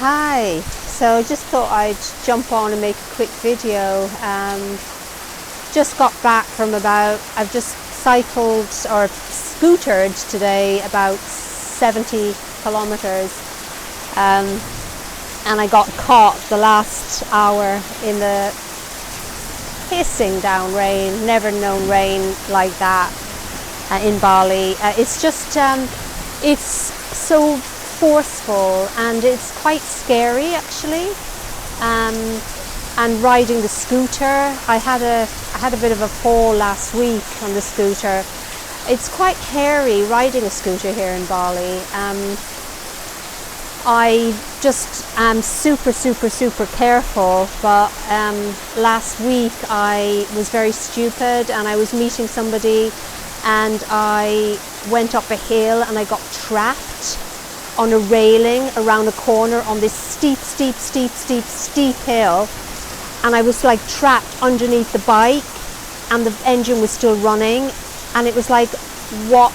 Hi, so just thought I'd jump on and make a quick video. Just got back from I've just cycled or scootered today about 70 kilometers, and I got caught the last hour in the hissing down rain. Never known rain like that in Bali. It's just, it's so forceful and it's quite scary actually. And riding the scooter, I had a bit of a fall last week on the scooter. It's quite hairy riding a scooter here in Bali. I just am super careful, but last week I was very stupid and I was meeting somebody and I went up a hill and I got trapped on a railing around a corner on this steep hill, and I was like trapped underneath the bike and the engine was still running, and it was like, what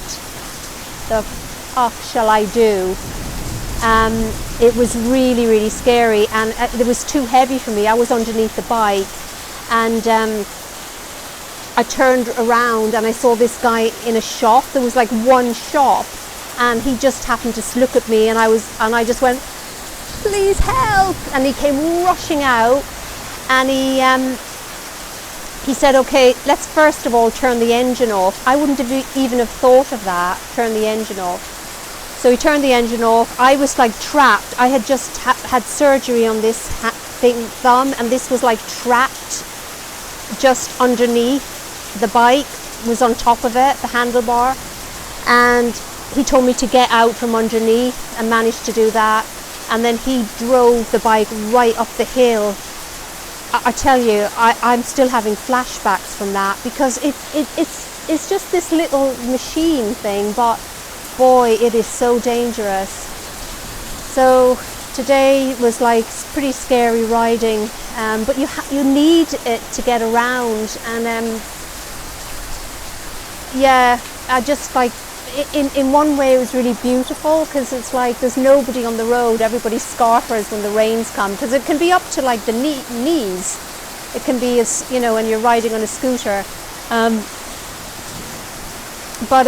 the fuck shall I do? It was really scary, and it was too heavy for me. I was underneath the bike, and I turned around and I saw this guy in a shop. There was like one shop, and he just happened to look at me, and I just went, please help, and he came rushing out, and he said, okay, let's first of all turn the engine off. I wouldn't have even have thought of that, turn the engine off. So he turned the engine off. I was like trapped. I had just had surgery on this thumb, and this was like trapped just underneath the bike, was on top of it, the handlebar, and he told me to get out from underneath and managed to do that, and then he drove the bike right up the hill. I tell you, I'm still having flashbacks from that, because it's just this little machine thing, but boy, it is so dangerous. So today was like pretty scary riding, but you need it to get around, and yeah, I just like, in one way it was really beautiful, because it's like there's nobody on the road. Everybody's scarfers when the rains come, because it can be up to like the knees. It can be, as you know, when you're riding on a scooter, but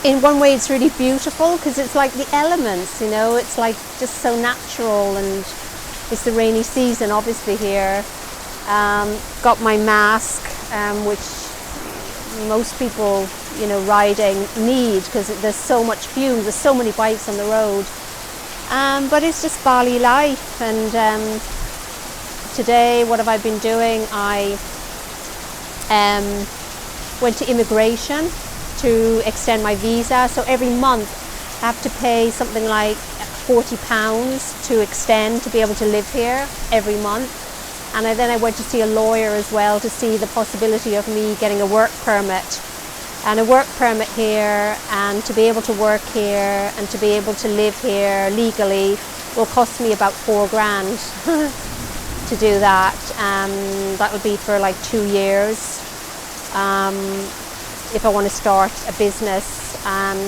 in one way it's really beautiful, because it's like the elements, you know, it's like just so natural, and it's the rainy season obviously here. Got my mask, which most people, you know, riding need, because there's so much fumes, there's so many bikes on the road, but it's just Bali life. And today, what have I been doing? I went to immigration to extend my visa. So every month I have to pay something like £40 to extend, to be able to live here every month. And then I went to see a lawyer as well, to see the possibility of me getting a work permit. And a work permit here, and to be able to work here and to be able to live here legally, will cost me about £4,000 to do that. That would be for like 2 years if I want to start a business.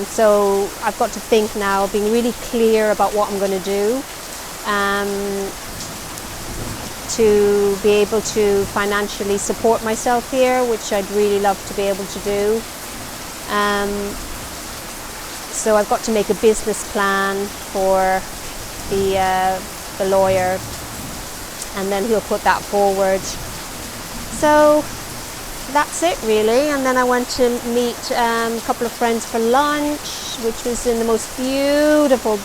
So I've got to think now, being really clear about what I'm going to do, to be able to financially support myself here, which I'd really love to be able to do. So I've got to make a business plan for the lawyer, and then he'll put that forward. So that's it really. And then I went to meet a couple of friends for lunch, which was in the most beautiful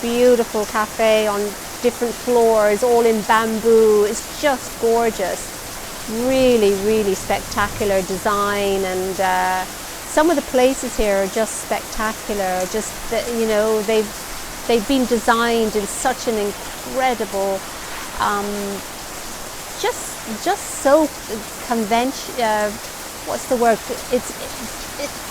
cafe on different floors, all in bamboo. It's just gorgeous, really spectacular design, and some of the places here are just spectacular. Just that, you know, they've been designed in such an incredible, just so conventional. What's the word? It's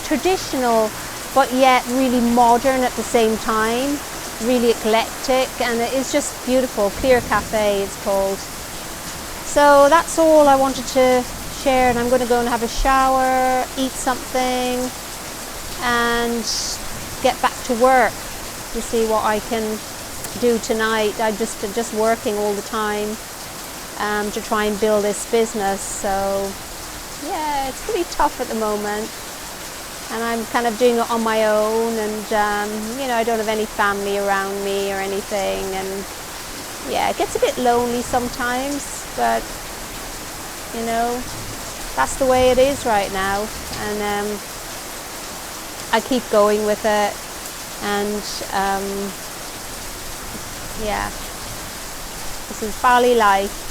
traditional, but yet really modern at the same time. Really eclectic, and it is just beautiful. Clear Cafe it's called. So that's all I wanted to share, and I'm going to go and have a shower, eat something, and get back to work to see what I can do tonight. I'm just working all the time to try and build this business. So yeah, it's pretty tough at the moment, and I'm kind of doing it on my own, and you know, I don't have any family around me or anything, and yeah, it gets a bit lonely sometimes, but you know, that's the way it is right now, and I keep going with it, and yeah, this is Bali life.